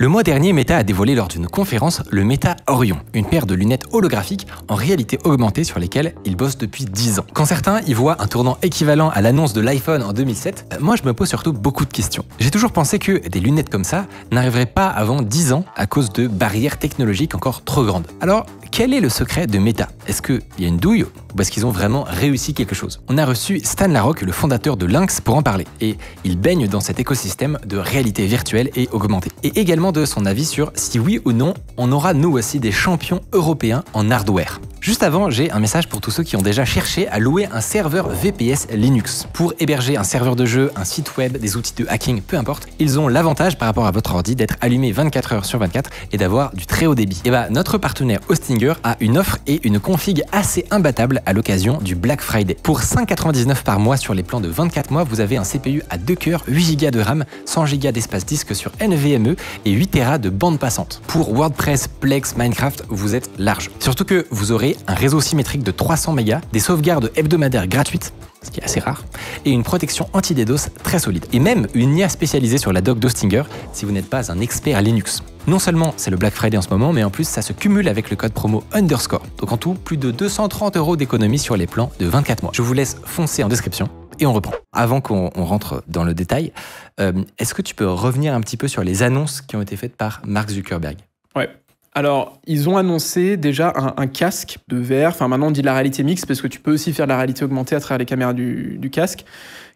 Le mois dernier, Meta a dévoilé lors d'une conférence le Meta Orion, une paire de lunettes holographiques en réalité augmentée sur lesquelles ils bossent depuis 10 ans. Quand certains y voient un tournant équivalent à l'annonce de l'iPhone en 2007, moi je me pose surtout beaucoup de questions. J'ai toujours pensé que des lunettes comme ça n'arriveraient pas avant 10 ans à cause de barrières technologiques encore trop grandes. Alors, quel est le secret de Meta? Est-ce qu'il y a une douille ou est-ce qu'ils ont vraiment réussi quelque chose? On a reçu Stan Laroque, le fondateur de Lynx, pour en parler. Et il baigne dans cet écosystème de réalité virtuelle et augmentée. Et également de son avis sur si oui ou non, on aura nous aussi des champions européens en hardware. Juste avant, j'ai un message pour tous ceux qui ont déjà cherché à louer un serveur VPS Linux. Pour héberger un serveur de jeu, un site web, des outils de hacking, peu importe, ils ont l'avantage par rapport à votre ordi d'être allumé 24 heures sur 24 et d'avoir du très haut débit. Et notre partenaire Hostinger a une offre et une config assez imbattable à l'occasion du Black Friday. Pour 5,99 par mois sur les plans de 24 mois, vous avez un CPU à 2 cœurs, 8 Go de RAM, 100 Go d'espace disque sur NVMe et 8 Tera de bande passante. Pour WordPress, Plex, Minecraft, vous êtes large. Surtout que vous aurez un réseau symétrique de 300 mégas, des sauvegardes hebdomadaires gratuites, ce qui est assez rare, et une protection anti-DDoS très solide. Et même une IA spécialisée sur la doc d'Hostinger si vous n'êtes pas un expert Linux. Non seulement c'est le Black Friday en ce moment, mais en plus ça se cumule avec le code promo Underscore. Donc en tout, plus de 230 € d'économie sur les plans de 24 mois. Je vous laisse foncer en description et on reprend. Avant qu'on rentre dans le détail, est-ce que tu peux revenir un petit peu sur les annonces qui ont été faites par Mark Zuckerberg? Ouais. Alors, ils ont annoncé déjà un casque de VR. Enfin, maintenant, on dit de la réalité mixte parce que tu peux aussi faire de la réalité augmentée à travers les caméras du casque,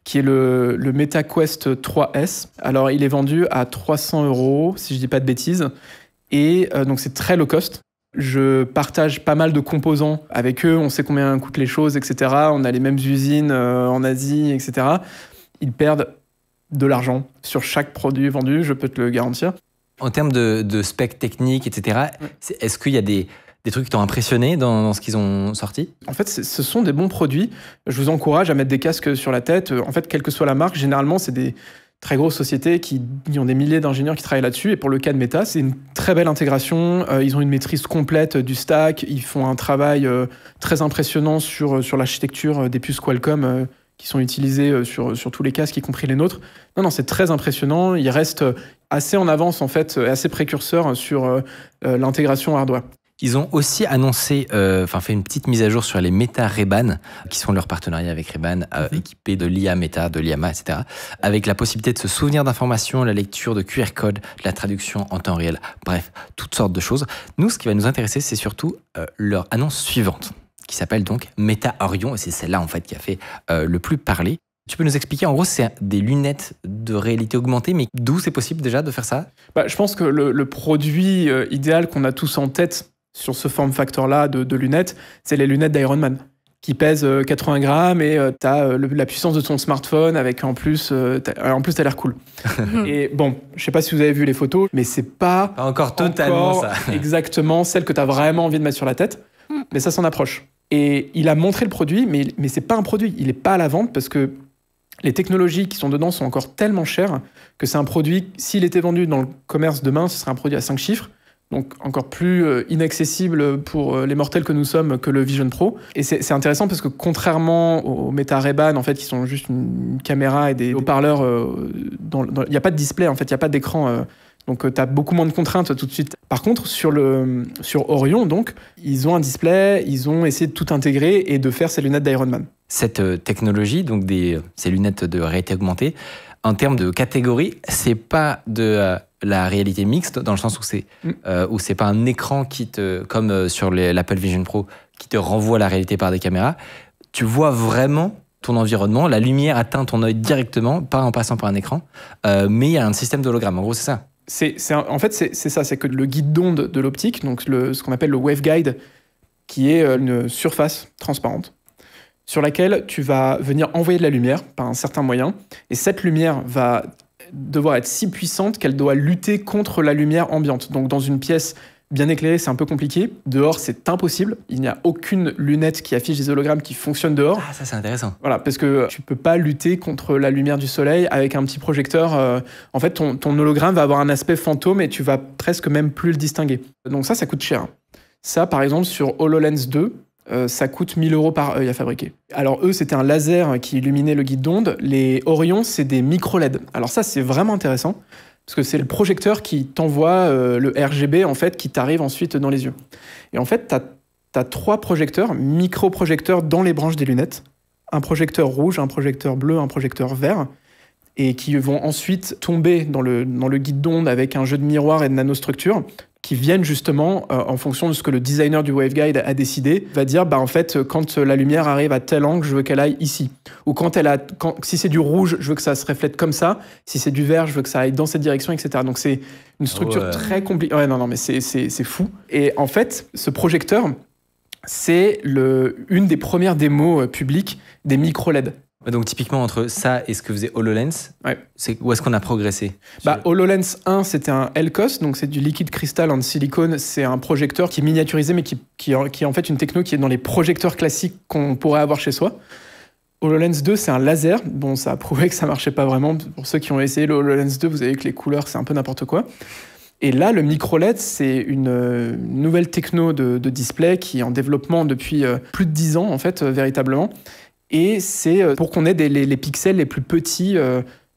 qui est le Meta Quest 3S. Alors, il est vendu à 300 €, si je dis pas de bêtises. Et donc, c'est très low cost. Je partage pas mal de composants avec eux. On sait combien coûtent les choses, etc. On a les mêmes usines en Asie, etc. Ils perdent de l'argent sur chaque produit vendu, je peux te le garantir. En termes de specs techniques, etc., est-ce qu'il y a des trucs qui t'ont impressionné dans ce qu'ils ont sorti? En fait, ce sont des bons produits. Je vous encourage à mettre des casques sur la tête. En fait, quelle que soit la marque, généralement, c'est des très grosses sociétés qui ont des milliers d'ingénieurs qui travaillent là-dessus. Et pour le cas de Meta, c'est une très belle intégration. Ils ont une maîtrise complète du stack. Ils font un travail très impressionnant sur l'architecture des puces Qualcomm qui sont utilisées sur tous les casques, y compris les nôtres. Non, c'est très impressionnant. Ils restent assez en avance, en fait, assez précurseurs sur l'intégration hardware. Ils ont aussi annoncé, fait une petite mise à jour sur les Meta Ray-Ban, qui sont leur partenariat avec Ray-Ban, équipés de l'IA Meta, de l'IAMA, etc., avec la possibilité de se souvenir d'informations, la lecture de QR code, la traduction en temps réel, bref, toutes sortes de choses. Nous, ce qui va nous intéresser, c'est surtout leur annonce suivante, qui s'appelle donc Meta Orion, et c'est celle-là, en fait, qui a fait le plus parler. Tu peux nous expliquer, en gros, c'est des lunettes de réalité augmentée, mais d'où c'est possible déjà de faire ça? Je pense que le produit idéal qu'on a tous en tête sur ce form factor-là de lunettes, c'est les lunettes d'Iron Man, qui pèsent 80 grammes et tu as la puissance de ton smartphone avec en plus t'as l'air cool. Et bon, je sais pas si vous avez vu les photos, mais c'est pas encore totalement ça. Exactement celle que tu as vraiment envie de mettre sur la tête, mais ça s'en approche. Et il a montré le produit, mais c'est pas un produit, il est pas à la vente parce que les technologies qui sont dedans sont encore tellement chères que c'est un produit, s'il était vendu dans le commerce demain, ce serait un produit à 5 chiffres. Donc encore plus inaccessible pour les mortels que nous sommes que le Vision Pro. Et c'est intéressant parce que contrairement aux Meta Ray-Ban, en fait, qui sont juste une caméra et des haut-parleurs, il n'y a pas de display, en fait, il n'y a pas d'écran. Donc tu as beaucoup moins de contraintes tout de suite. Par contre, sur Orion, donc, ils ont un display, ils ont essayé de tout intégrer et de faire ces lunettes d'Iron Man. Cette technologie, donc ces lunettes de réalité augmentée, en termes de catégorie, c'est pas de la réalité mixte, dans le sens où c'est pas un écran comme sur l'Apple Vision Pro, qui te renvoie la réalité par des caméras. Tu vois vraiment ton environnement, la lumière atteint ton œil directement, pas en passant par un écran, mais il y a un système d'hologramme. En gros, c'est ça. En fait, c'est ça, c'est que le guide d'onde de l'optique, donc ce qu'on appelle le waveguide, qui est une surface transparente, sur laquelle tu vas venir envoyer de la lumière par un certain moyen, et cette lumière va devoir être si puissante qu'elle doit lutter contre la lumière ambiante. Donc dans une pièce bien éclairée, c'est un peu compliqué. Dehors, c'est impossible. Il n'y a aucune lunette qui affiche des hologrammes qui fonctionne dehors. Ah, ça c'est intéressant. Voilà, parce que tu peux pas lutter contre la lumière du soleil avec un petit projecteur. En fait, ton hologramme va avoir un aspect fantôme et tu vas presque même plus le distinguer. Donc ça coûte cher. Ça, par exemple, sur HoloLens 2, ça coûte 1 000 € par œil à fabriquer. Alors eux, c'était un laser qui illuminait le guide d'onde. Les Orion, c'est des micro-LED. Alors ça, c'est vraiment intéressant Parce que c'est le projecteur qui t'envoie le RGB, en fait, qui t'arrive ensuite dans les yeux. Et en fait, tu as 3 projecteurs, micro-projecteurs dans les branches des lunettes. Un projecteur rouge, un projecteur bleu, un projecteur vert, et qui vont ensuite tomber dans le guide d'onde avec un jeu de miroirs et de nanostructures qui viennent justement, en fonction de ce que le designer du waveguide a décidé, va dire, en fait, quand la lumière arrive à tel angle, je veux qu'elle aille ici. Ou si c'est du rouge, je veux que ça se reflète comme ça. Si c'est du vert, je veux que ça aille dans cette direction, etc. Donc c'est une structure très compliquée. Ouais, non, mais c'est fou. Et en fait, ce projecteur, c'est une des premières démos publiques des micro-LED. Donc typiquement entre ça et ce que faisait HoloLens, où est-ce qu'on a progressé? HoloLens 1, c'était un LCOS, donc c'est du liquid crystal en silicone. C'est un projecteur qui est miniaturisé, mais qui est en fait une techno qui est dans les projecteurs classiques qu'on pourrait avoir chez soi. HoloLens 2, c'est un laser. Bon, ça a prouvé que ça marchait pas vraiment. Pour ceux qui ont essayé le HoloLens 2, vous avez vu que les couleurs, c'est un peu n'importe quoi. Et là, le micro-LED, c'est une nouvelle techno de display qui est en développement depuis plus de 10 ans, en fait, véritablement. Et c'est pour qu'on ait les pixels les plus petits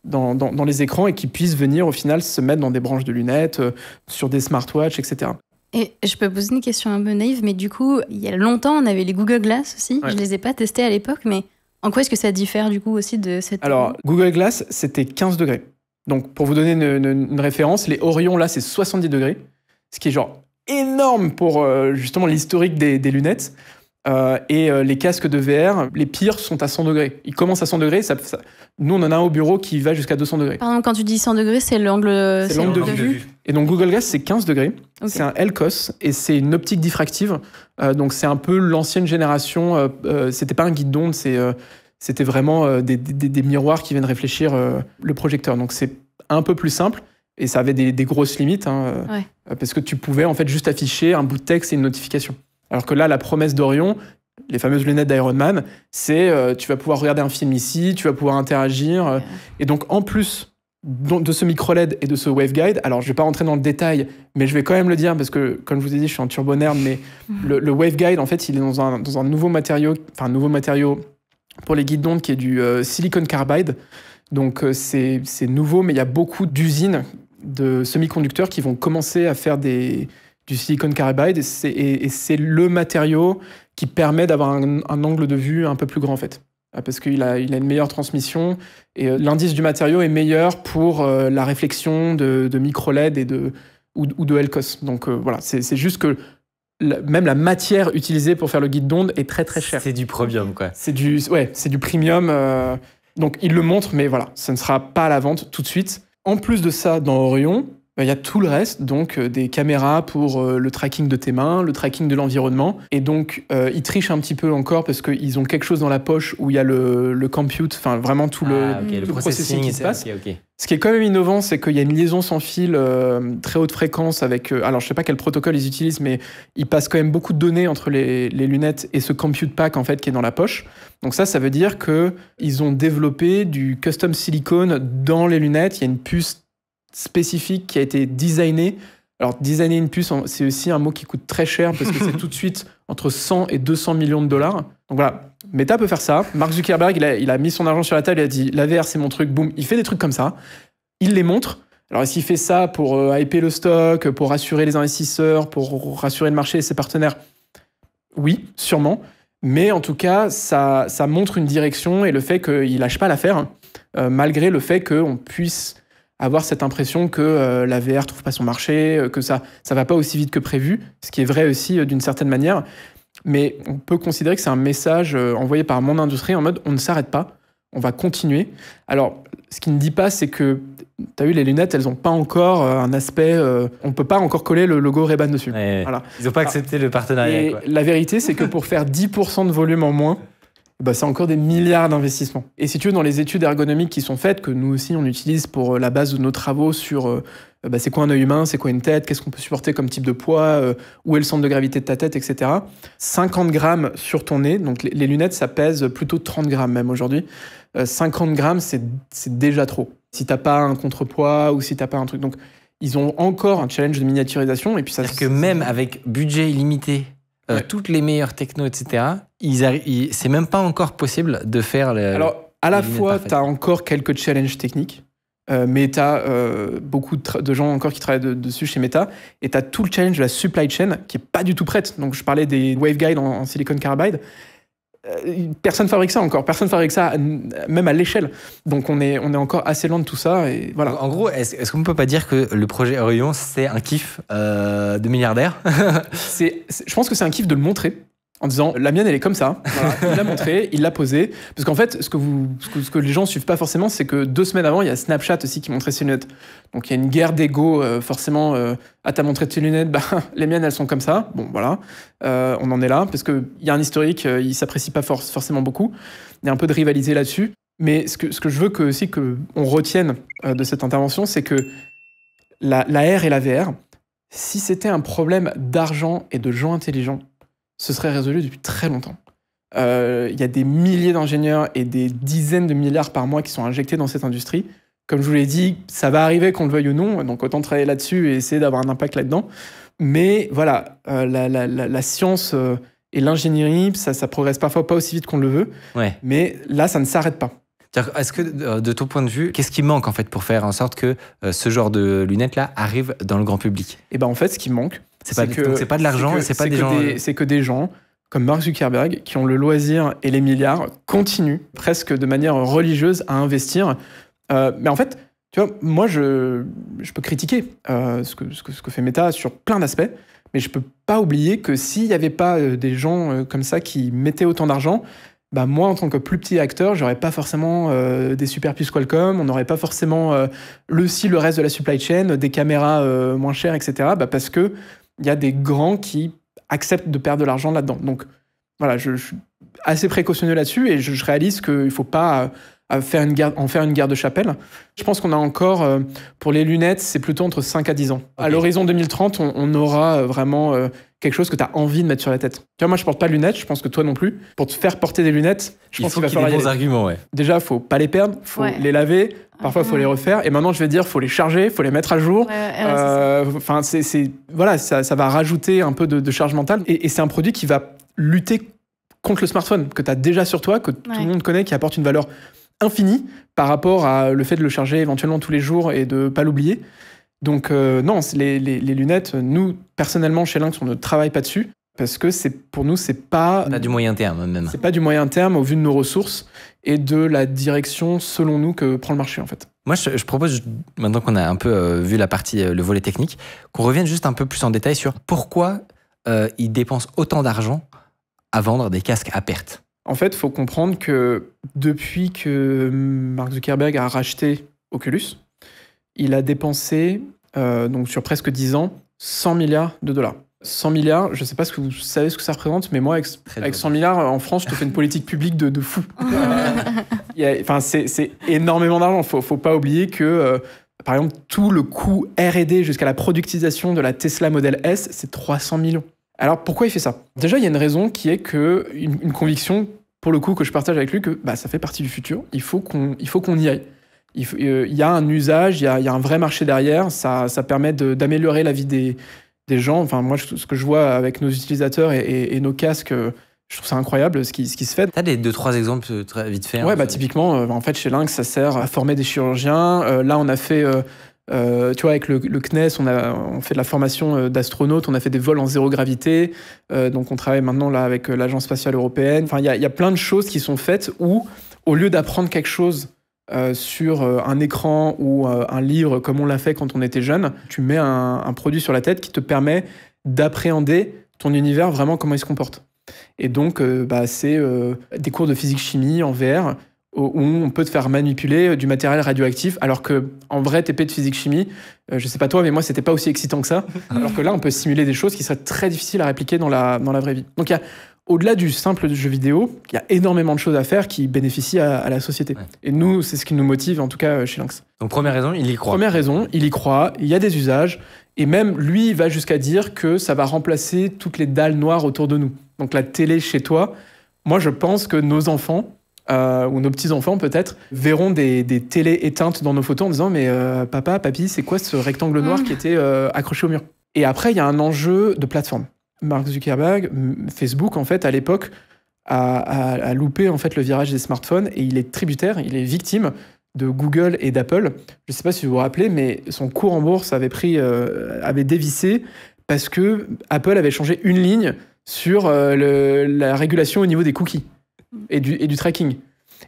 dans les écrans et qui puissent venir au final se mettre dans des branches de lunettes, sur des smartwatches, etc. Et je peux poser une question un peu naïve, mais du coup, il y a longtemps, on avait les Google Glass aussi. Ouais. Je les ai pas testés à l'époque, mais en quoi est-ce que ça diffère du coup aussi de cette... Alors, Google Glass, c'était 15 degrés. Donc, pour vous donner une référence, les Orion, là, c'est 70 degrés, ce qui est genre énorme pour justement l'historique des lunettes. Et les casques de VR, les pires sont à 100 degrés. Ils commencent à 100 degrés. Nous, on en a un au bureau qui va jusqu'à 200 degrés. Pardon, quand tu dis 100 degrés, c'est l'angle de vue. Et donc, Google Glass, c'est 15 degrés. Okay. C'est un LCOS et c'est une optique diffractive. Donc, c'est un peu l'ancienne génération. C'était pas un guide d'onde, c'était vraiment des miroirs qui viennent réfléchir le projecteur. Donc, c'est un peu plus simple. Et ça avait des grosses limites. Parce que tu pouvais en fait juste afficher un bout de texte et une notification. Alors que là, la promesse d'Orion, les fameuses lunettes d'Iron Man, c'est tu vas pouvoir regarder un film ici, tu vas pouvoir interagir. Et donc, en plus de ce micro-LED et de ce waveguide, alors je ne vais pas rentrer dans le détail, mais je vais quand même le dire parce que, comme je vous ai dit, je suis un turbo nerd, mais le waveguide, en fait, il est dans un nouveau matériau, pour les guides d'onde qui est du silicon carbide. Donc, c'est nouveau, mais il y a beaucoup d'usines de semi-conducteurs qui vont commencer à faire du silicon carbide et c'est le matériau qui permet d'avoir un angle de vue un peu plus grand en fait. Parce qu'il a une meilleure transmission et l'indice du matériau est meilleur pour la réflexion de micro-LED ou de LCOS. Donc voilà, c'est juste que même la matière utilisée pour faire le guide d'onde est très très chère. C'est du premium quoi. C'est du premium. Donc il le montre, mais voilà, ça ne sera pas à la vente tout de suite. En plus de ça, dans Orion, il y a tout le reste, donc des caméras pour le tracking de tes mains, le tracking de l'environnement. Et donc, ils trichent un petit peu encore parce qu'ils ont quelque chose dans la poche où il y a le compute, enfin vraiment tout le processing qui se passe. Okay. Ce qui est quand même innovant, c'est qu'il y a une liaison sans fil très haute fréquence avec... alors, je sais pas quel protocole ils utilisent, mais ils passent quand même beaucoup de données entre les lunettes et ce compute pack en fait qui est dans la poche. Donc ça veut dire qu'ils ont développé du custom silicone dans les lunettes. Il y a une puce spécifique qui a été designée. Alors, designer une puce, c'est aussi un mot qui coûte très cher parce que c'est tout de suite entre 100 et 200 millions de dollars. Donc voilà, Meta peut faire ça. Mark Zuckerberg, il a mis son argent sur la table, il a dit « la VR, c'est mon truc », boum, il fait des trucs comme ça. Il les montre. Alors, est-ce qu'il fait ça pour hyper le stock, pour rassurer les investisseurs, pour rassurer le marché et ses partenaires? Oui, sûrement. Mais en tout cas, ça montre une direction et le fait qu'il lâche pas l'affaire, malgré le fait qu'on puisse avoir cette impression que la VR trouve pas son marché, que ça va pas aussi vite que prévu, ce qui est vrai aussi d'une certaine manière. Mais on peut considérer que c'est un message envoyé par mon industrie en mode on ne s'arrête pas, on va continuer. Alors, ce qu'il ne dit pas, c'est que tu as vu, les lunettes, elles n'ont pas encore un aspect... on ne peut pas encore coller le logo Ray-Ban dessus. Ouais, voilà. Ils n'ont pas accepté le partenariat. Et la vérité, c'est que pour faire 10% de volume en moins, c'est encore des milliards d'investissements. Et si tu veux, dans les études ergonomiques qui sont faites, que nous aussi on utilise pour la base de nos travaux sur c'est quoi un œil humain, c'est quoi une tête, qu'est-ce qu'on peut supporter comme type de poids, où est le centre de gravité de ta tête, etc. 50 grammes sur ton nez, donc les lunettes, ça pèse plutôt 30 grammes même aujourd'hui. 50 grammes, c'est déjà trop. Si t'as pas un contrepoids ou si t'as pas un truc... Donc, ils ont encore un challenge de miniaturisation. Et puis c'est-à-dire que même avec budget illimité, toutes les meilleures technos, etc., c'est même pas encore possible de faire Alors, à la fois, tu as encore quelques challenges techniques. Meta, beaucoup de gens encore qui travaillent dessus chez Meta, et tu as tout le challenge de la supply chain qui est pas du tout prête. Donc je parlais des waveguides en silicon carbide. Personne fabrique ça encore, personne fabrique ça même à l'échelle. Donc on est encore assez loin de tout ça. Et voilà. En gros, est-ce qu'on ne peut pas dire que le projet Orion, c'est un kiff de milliardaire? Je pense que c'est un kiff de le montrer. En disant, la mienne, elle est comme ça. Voilà. Il l'a montré, il l'a posé. Parce qu'en fait, ce que les gens ne suivent pas forcément, c'est que 2 semaines avant, il y a Snapchat aussi qui montrait ses lunettes. Donc il y a une guerre d'ego, forcément. T'as montré tes lunettes, les miennes, elles sont comme ça. Bon, voilà. On en est là. Parce qu'il y a un historique, il ne s'apprécie pas forcément beaucoup. Il y a un peu de rivalité là-dessus. Mais ce que je veux aussi qu'on retienne de cette intervention, c'est que la R et la VR, si c'était un problème d'argent et de gens intelligents, ce serait résolu depuis très longtemps. Il y a des milliers d'ingénieurs et des dizaines de milliards par mois qui sont injectés dans cette industrie. Comme je vous l'ai dit, ça va arriver qu'on le veuille ou non, donc autant travailler là-dessus et essayer d'avoir un impact là-dedans. Mais voilà, la science et l'ingénierie, ça progresse parfois pas aussi vite qu'on le veut, ouais. Mais là, ça ne s'arrête pas. Est-ce que, de ton point de vue, qu'est-ce qui manque en fait pour faire en sorte que ce genre de lunettes-là arrive dans le grand public? Et en fait, ce qui manque, c'est pas de l'argent, c'est que des gens comme Mark Zuckerberg qui ont le loisir et les milliards continuent presque de manière religieuse à investir. Mais en fait, tu vois, moi je peux critiquer ce que fait Meta sur plein d'aspects, mais je peux pas oublier que s'il n'y avait pas des gens comme ça qui mettaient autant d'argent, moi, en tant que plus petit acteur, j'aurais pas forcément des super puces Qualcomm, on n'aurait pas forcément le reste de la supply chain, des caméras moins chères, etc. Parce que il y a des grands qui acceptent de perdre de l'argent là-dedans. Donc voilà, je suis assez précautionneux là-dessus et je réalise qu'il ne faut pas en faire une guerre de chapelle. Je pense qu'on a encore, pour les lunettes, c'est plutôt entre 5 à 10 ans. Okay. À l'horizon 2030, on aura vraiment quelque chose que tu as envie de mettre sur la tête. Tu vois, moi, je porte pas de lunettes, je pense que toi non plus. Pour te faire porter des lunettes, je pense qu'il va falloir des bons arguments, ouais. Déjà, il ne faut pas les perdre, il faut les laver, parfois il faut les refaire. Et maintenant, je vais dire, il faut les charger, il faut les mettre à jour. Enfin, voilà, ça va rajouter un peu de charge mentale. Et c'est un produit qui va lutter contre le smartphone, que tu as déjà sur toi, que tout le monde connaît, qui apporte une valeur infinie par rapport à le fait de le charger éventuellement tous les jours et de ne pas l'oublier. Donc non, les lunettes, nous, personnellement, chez Lynx, on ne travaille pas dessus parce que pour nous, c'est pas du moyen terme même. C'est pas du moyen terme au vu de nos ressources et de la direction, selon nous, que prend le marché en fait. Moi, je propose, maintenant qu'on a un peu vu la partie, le volet technique, qu'on revienne juste un peu plus en détail sur pourquoi ils dépensent autant d'argent à vendre des casques à perte. En fait, il faut comprendre que depuis que Mark Zuckerberg a racheté Oculus, il a dépensé, donc sur presque 10 ans, 100 milliards de dollars. 100 milliards, je ne sais pas vous savez ce que ça représente, mais moi, avec 100 milliards, en France, je te fais une politique publique de fou. C'est énormément d'argent. Il ne faut pas oublier que, par exemple, tout le coût R&D jusqu'à la productisation de la Tesla Model S, c'est 300 millions. Alors, pourquoi il fait ça? Déjà, il y a une raison qui est une conviction, pour le coup, que je partage avec lui, que ça fait partie du futur. Il faut qu'on y aille. Il y a un usage, il y a un vrai marché derrière. Ça permet d'améliorer la vie des gens. Enfin, moi, ce que je vois avec nos utilisateurs et nos casques, je trouve ça incroyable ce qui se fait. T'as des 2-3 exemples très vite fait? Ouais, typiquement, en fait, chez Lynx, ça sert à former des chirurgiens. Là, on a fait... tu vois, avec le CNES, on fait de la formation d'astronautes, on a fait des vols en zéro gravité, donc on travaille maintenant là avec l'Agence spatiale européenne. Enfin, il y a plein de choses qui sont faites où, au lieu d'apprendre quelque chose sur un écran ou un livre comme on l'a fait quand on était jeune, tu mets un produit sur la tête qui te permet d'appréhender ton univers, vraiment comment il se comporte. Et donc, c'est des cours de physique-chimie en VR, où on peut te faire manipuler du matériel radioactif, alors qu'en vrai TP de physique-chimie, je sais pas toi, mais moi, c'était pas aussi excitant que ça. Alors que là, on peut simuler des choses qui seraient très difficiles à répliquer dans la vraie vie. Donc, au-delà du simple jeu vidéo, il y a énormément de choses à faire qui bénéficient à la société. Ouais. Et nous, c'est ce qui nous motive, en tout cas, chez Lynx. Donc, première raison, il y croit. Première raison, il y croit, il y a des usages, et même, lui, il va jusqu'à dire que ça va remplacer toutes les dalles noires autour de nous. Donc, la télé chez toi, moi, je pense que nos enfants, ou nos petits-enfants peut-être, verront des télés éteintes dans nos photos en disant « Mais papa, papy, c'est quoi ce rectangle noir qui était accroché au mur ?» Et après, il y a un enjeu de plateforme. Mark Zuckerberg, Facebook, en fait, à l'époque, a loupé en fait, le virage des smartphones et il est tributaire, il est victime de Google et d'Apple. Je ne sais pas si vous vous rappelez, mais son cours en bourse avait dévissé parce que Apple avait changé une ligne sur la régulation au niveau des cookies et du tracking.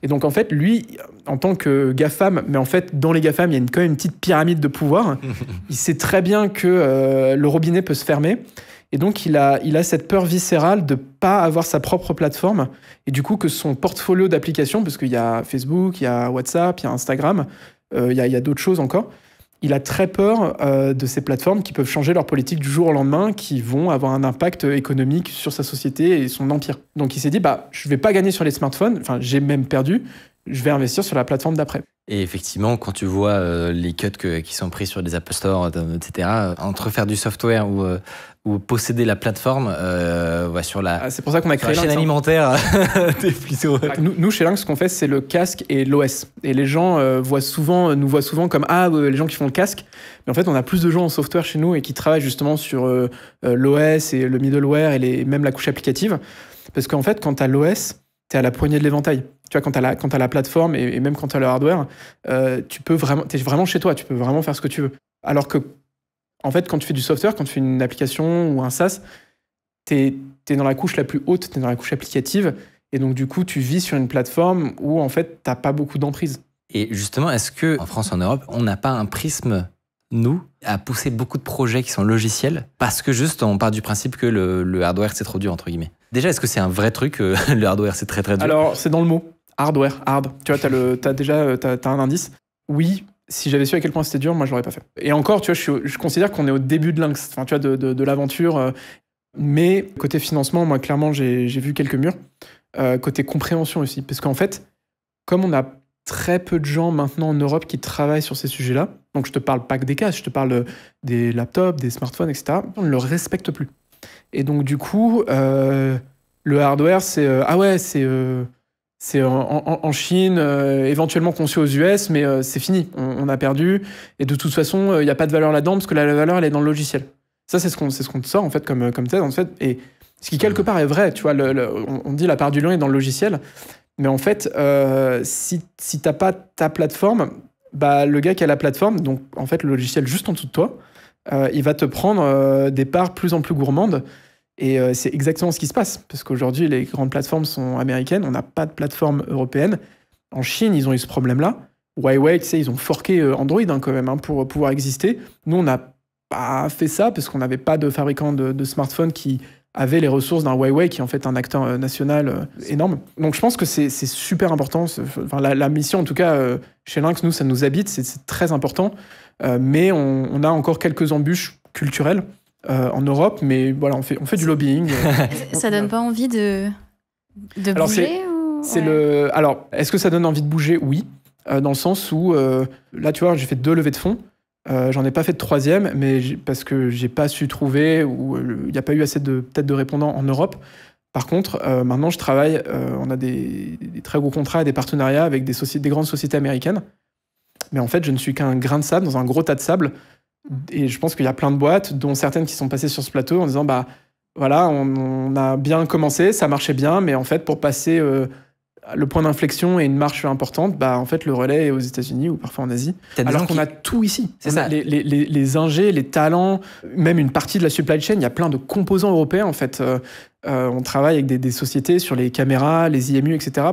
Et donc, en fait, lui, en tant que GAFAM, mais en fait, dans les GAFAM, il y a quand même une petite pyramide de pouvoir. Il sait très bien que le robinet peut se fermer. Et donc, il a cette peur viscérale de ne pas avoir sa propre plateforme. Et du coup, que son portfolio d'applications, parce qu'il y a Facebook, il y a WhatsApp, il y a Instagram, il y a d'autres choses encore, il a très peur de ces plateformes qui peuvent changer leur politique du jour au lendemain, qui vont avoir un impact économique sur sa société et son empire. Donc il s'est dit, je ne vais pas gagner sur les smartphones, enfin j'ai même perdu, je vais investir sur la plateforme d'après. Et effectivement, quand tu vois les cuts qui sont pris sur les Apple Store, etc., entre faire du software ou posséder la plateforme, sur la, c'est pour ça qu'on a créé la chaîne alimentaire, t'es plutôt... Nous, chez Lynx, ce qu'on fait, c'est le casque et l'OS. Et les gens nous voient souvent comme les gens qui font le casque. Mais en fait, on a plus de gens en software chez nous et qui travaillent justement sur l'OS et le middleware et même la couche applicative. Parce qu'en fait, quand tu as l'OS, tu es à la poignée de l'éventail. Tu vois, quand tu as la plateforme et même quand tu as le hardware, tu es vraiment chez toi, tu peux vraiment faire ce que tu veux. Alors que, en fait, quand tu fais du software, quand tu fais une application ou un SaaS, tu es dans la couche la plus haute, tu es dans la couche applicative, et donc du coup, tu vis sur une plateforme où, en fait, tu n'as pas beaucoup d'emprise. Et justement, est-ce qu'en France, en Europe, on n'a pas un prisme, nous, à pousser beaucoup de projets qui sont logiciels, parce que juste, on part du principe que le hardware, c'est trop dur, entre guillemets. Déjà, est-ce que c'est un vrai truc, le hardware, c'est très très dur? Alors, c'est dans le mot. Hardware, hard. Tu vois, t'as un indice. Oui, si j'avais su à quel point c'était dur, moi, je l'aurais pas fait. Et encore, tu vois, je considère qu'on est au début de Lynx, enfin, tu vois, de l'aventure. Mais côté financement, moi, clairement, j'ai vu quelques murs. Côté compréhension aussi. Parce qu'en fait, comme on a très peu de gens maintenant en Europe qui travaillent sur ces sujets-là, donc je te parle pas que des casques, je te parle des laptops, des smartphones, etc., on ne le respecte plus. Et donc, du coup, le hardware, c'est en Chine, éventuellement conçu aux US, mais c'est fini, on a perdu. Et de toute façon, il n'y a pas de valeur là-dedans, parce que la valeur, elle est dans le logiciel. Ça, c'est ce qu'on te sort, en fait, comme thèse, en fait. Et ce qui, quelque part, est vrai. Tu vois, on dit la part du lion est dans le logiciel. Mais en fait, si tu n'as pas ta plateforme, le gars qui a la plateforme, donc en fait, le logiciel juste en dessous de toi, il va te prendre des parts plus en plus gourmandes. Et c'est exactement ce qui se passe, parce qu'aujourd'hui, les grandes plateformes sont américaines, on n'a pas de plateforme européenne. En Chine, ils ont eu ce problème-là. Huawei, tu sais, ils ont forqué Android quand même pour pouvoir exister. Nous, on n'a pas fait ça, parce qu'on n'avait pas de fabricant de smartphones qui avait les ressources d'un Huawei, qui est en fait un acteur national énorme. Donc je pense que c'est super important. Enfin, la mission, en tout cas, chez Lynx, nous, ça nous habite, c'est très important. Mais on a encore quelques embûches culturelles en Europe, mais voilà, on fait du lobbying. Ça donne pas envie de alors, bouger Alors, est-ce que ça donne envie de bouger? Oui, dans le sens où, là, tu vois, j'ai fait 2 levées de fonds. J'en ai pas fait de 3e, mais parce que j'ai pas su trouver, ou il n'y a pas eu assez peut-être de répondants en Europe. Par contre, maintenant, je travaille, on a des très gros contrats et des partenariats avec des grandes sociétés américaines. Mais en fait, je ne suis qu'un grain de sable dans un gros tas de sable. Et je pense qu'il y a plein de boîtes, dont certaines qui sont passées sur ce plateau en disant, voilà, on a bien commencé, ça marchait bien, mais en fait, pour passer le point d'inflexion et une marche importante, en fait, le relais est aux États-Unis ou parfois en Asie. Alors qu'on a tout ici. C'est ça. Les ingés, les talents, même une partie de la supply chain, il y a plein de composants européens, en fait. On travaille avec des sociétés sur les caméras, les IMU, etc.,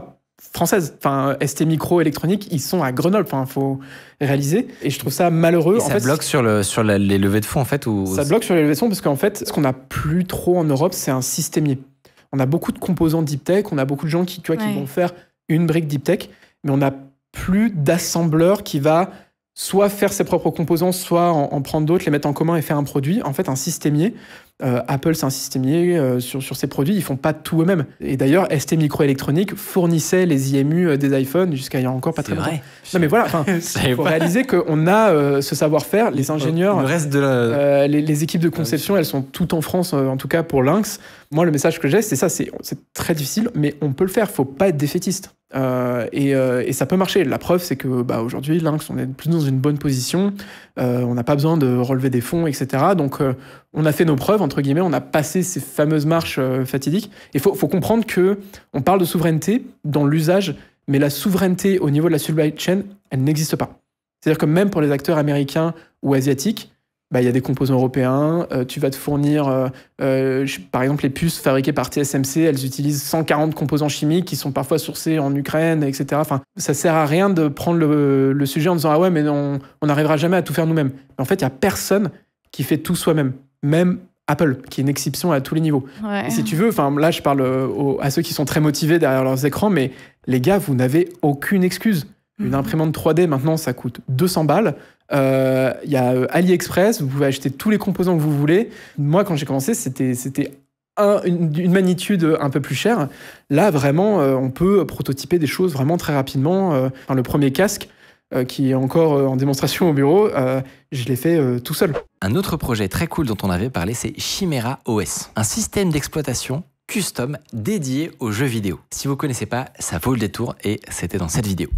françaises. Enfin, ST Micro Électronique, ils sont à Grenoble. Enfin, faut réaliser. Et je trouve ça malheureux. Et ça bloque sur les levées de fonds, en fait, ou... Ça bloque sur les levées de fonds parce qu'en fait, ce qu'on n'a plus trop en Europe, c'est un systémier. On a beaucoup de composants deep tech, on a beaucoup de gens qui vont faire une brique deep tech, mais on n'a plus d'assembleur qui va soit faire ses propres composants, soit en prendre d'autres, les mettre en commun et faire un produit. En fait, un systémier, Apple, c'est un systémier sur ses produits, ils font pas tout eux-mêmes. Et d'ailleurs, ST Microélectronique fournissait les IMU des iPhones jusqu'à il y a encore pas très longtemps. Non mais voilà, il faut réaliser qu'on a ce savoir-faire, les ingénieurs, le reste de les équipes de conception, elles sont toutes en France, en tout cas pour Lynx. Moi, le message que j'ai, c'est ça, c'est très difficile, mais on peut le faire, faut pas être défaitiste. Et ça peut marcher. La preuve, c'est que aujourd'hui, Lynx, on est plus dans une bonne position. On n'a pas besoin de relever des fonds, etc. Donc, on a fait nos preuves, entre guillemets. On a passé ces fameuses marches fatidiques. Il faut comprendre qu'on parle de souveraineté dans l'usage, mais la souveraineté au niveau de la supply chain, elle n'existe pas. C'est-à-dire que même pour les acteurs américains ou asiatiques, il y a des composants européens, tu vas te fournir, par exemple, les puces fabriquées par TSMC, elles utilisent 140 composants chimiques qui sont parfois sourcés en Ukraine, etc. Enfin, ça sert à rien de prendre le sujet en disant « Ah ouais, mais on n'arrivera jamais à tout faire nous-mêmes ». En fait, il n'y a personne qui fait tout soi-même, même Apple, qui est une exception à tous les niveaux. Ouais. Et si tu veux, là, je parle à ceux qui sont très motivés derrière leurs écrans, mais les gars, vous n'avez aucune excuse. Une imprimante 3D, maintenant, ça coûte 200 balles. Il y a AliExpress, vous pouvez acheter tous les composants que vous voulez. Moi, quand j'ai commencé, c'était une magnitude un peu plus chère. Là, vraiment, on peut prototyper des choses vraiment très rapidement. Le premier casque, qui est encore en démonstration au bureau, je l'ai fait tout seul. Un autre projet très cool dont on avait parlé, c'est Chimera OS, un système d'exploitation custom dédié aux jeux vidéo. Si vous ne connaissez pas, ça vaut le détour et c'était dans cette vidéo.